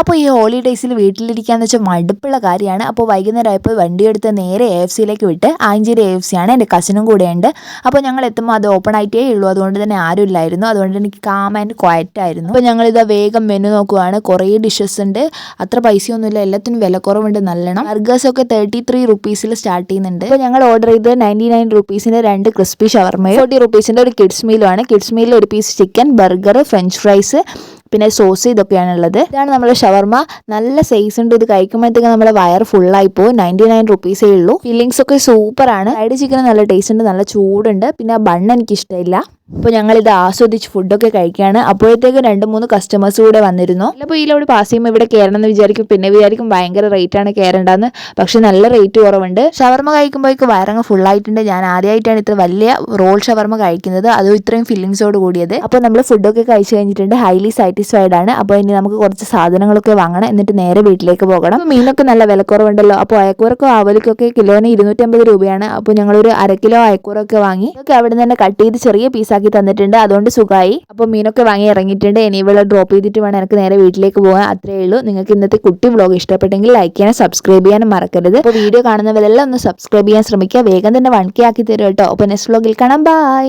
അപ്പോൾ ഈ ഹോളിഡേയ്സിൽ വീട്ടിലിരിക്കാന്ന് വെച്ചാൽ മടുപ്പുള്ള കാര്യമാണ്. അപ്പോൾ വൈകുന്നേരം ആയപ്പോൾ വണ്ടി എടുത്ത് നേരെ AFCയിലേക്ക് വിട്ട്. ആഞ്ചേരി AFC ആണ്, എൻ്റെ കസിനും കൂടെ ഉണ്ട്. അപ്പോൾ ഞങ്ങൾ എത്തുമ്പോൾ അത് ഓപ്പൺ ആയിട്ടേ ഉള്ളൂ, അതുകൊണ്ട് തന്നെ ആരും ഇല്ലായിരുന്നു. അതുകൊണ്ട് എനിക്ക് കാം ആൻഡ് ക്വയറ്റ് ആയിരുന്നു. അപ്പോൾ ഞങ്ങളിതാ വേഗം മെനു നോക്കുവാണ്. കുറേ ഡിഷസ് ഉണ്ട്, അത്ര പൈസയൊന്നുമില്ല, എല്ലാത്തിനും വില കുറവുണ്ട് നല്ലോണം. ബർഗേഴ്സ് ഒക്കെ 33 റുപ്പീസിൽ സ്റ്റാർട്ട് ചെയ്യുന്നുണ്ട്. അപ്പോൾ ഞങ്ങൾ ഓർഡർ ചെയ്തത് 99 റുപ്പീസിൻ്റെ 2 ക്രിസ്പി ഷവർമയും 40 റുപ്പീസിൻ്റെ ഒരു കിഡ്സ് മീലുമാണ്. കിഡ്സ് മീലിൽ ഒരു piece chicken, burger, French fries, പിന്നെ സോസ്, ഇതൊക്കെയാണുള്ളത്. ഇതാണ് നമ്മുടെ ഷവർമ. നല്ല സൈസ് ഉണ്ട്. ഇത് കഴിക്കുമ്പോഴത്തേക്ക് നമ്മുടെ വയർ ഫുള്ളായി പോകും. 99 റുപ്പീസേ ഉള്ളൂ. ഫില്ലിങ്സ് ഒക്കെ സൂപ്പറാണ്. ഫ്രൈഡ് ചിക്കൻ നല്ല ടേസ്റ്റ് ഉണ്ട്, നല്ല ചൂടുണ്ട്. പിന്നെ ആ ബണ്ണ് എനിക്ക് ഇഷ്ടമില്ല. അപ്പോൾ ഞങ്ങളിത് ആസ്വദിച്ച് ഫുഡൊക്കെ കഴിക്കുകയാണ്. അപ്പോഴത്തേക്ക് 2-3 കസ്റ്റമേഴ്സ് കൂടെ വന്നിരുന്നു. അപ്പോൾ ഇതിലൂടെ പാസ് ചെയ്യുമ്പോൾ ഇവിടെ കയറണം എന്ന് വിചാരിക്കും, പിന്നെ വിചാരിക്കും ഭയങ്കര റേറ്റാണ് കയറേണ്ടതെന്ന്. പക്ഷെ നല്ല റേറ്റ് കുറവുണ്ട്. ഷവർമ കഴിക്കുമ്പോഴേക്ക് വയറങ്ങ് ഫുള്ളായിട്ടുണ്ട്. ഞാൻ ആദ്യമായിട്ടാണ് ഇത്ര വലിയ റോൾ ഷവർമ കഴിക്കുന്നത്, അതും ഇത്രയും ഫില്ലിങ്സോട് കൂടിയത്. അപ്പോൾ നമ്മൾ ഫുഡൊക്കെ കഴിച്ച് കഴിഞ്ഞിട്ടുണ്ട്, ഹൈലി സാറ്റിസ്ഫൈഡ് ആണ്. അപ്പോൾ ഇനി നമുക്ക് കുറച്ച് സാധനങ്ങളൊക്കെ വാങ്ങണം, എന്നിട്ട് നേരെ വീട്ടിലേക്ക് പോകണം. അപ്പോൾ മീനൊക്കെ നല്ല വിലക്കുറവുണ്ടല്ലോ. അപ്പോൾ അയക്കൂറൊക്കെ ആവലിക്കൊക്കെ കിലോന് 250 രൂപയാണ്. അപ്പോൾ ഞങ്ങളൊരു 1/2 കിലോ അയക്കൂറൊക്കെ വാങ്ങി. ഇതൊക്കെ അവിടെ നിന്ന് തന്നെ കട്ട് ചെയ്ത് ചെറിയ പീസാക്കി തന്നിട്ടുണ്ട്, അതുകൊണ്ട് സുഖമായി. അപ്പോൾ മീനൊക്കെ വാങ്ങി ഇറങ്ങിയിട്ടുണ്ട്. ഇനി ഇവിടെ ഡ്രോപ്പ് ചെയ്തിട്ട് വേണം എനിക്ക് നേരെ വീട്ടിലേക്ക് പോകാൻ. അത്രയേ ഉള്ളൂ. നിങ്ങൾക്ക് ഇന്നത്തെ കുട്ടി വ്ളോഗ് ഇഷ്ടപ്പെട്ടെങ്കിൽ ലൈക്ക് ചെയ്യാനും സബ്സ്ക്രൈബ് ചെയ്യാനും മറക്കരുത്. അപ്പോൾ വീഡിയോ കാണുന്നവരെല്ലാം ഒന്ന് സബ്സ്ക്രൈബ് ചെയ്യാൻ ശ്രമിക്കുക. വേഗം തന്നെ 1K ആക്കി തരും കേട്ടോ. അപ്പോൾ നെക്സ്റ്റ് വ്ളോഗിൽ കാണാം. ബൈ.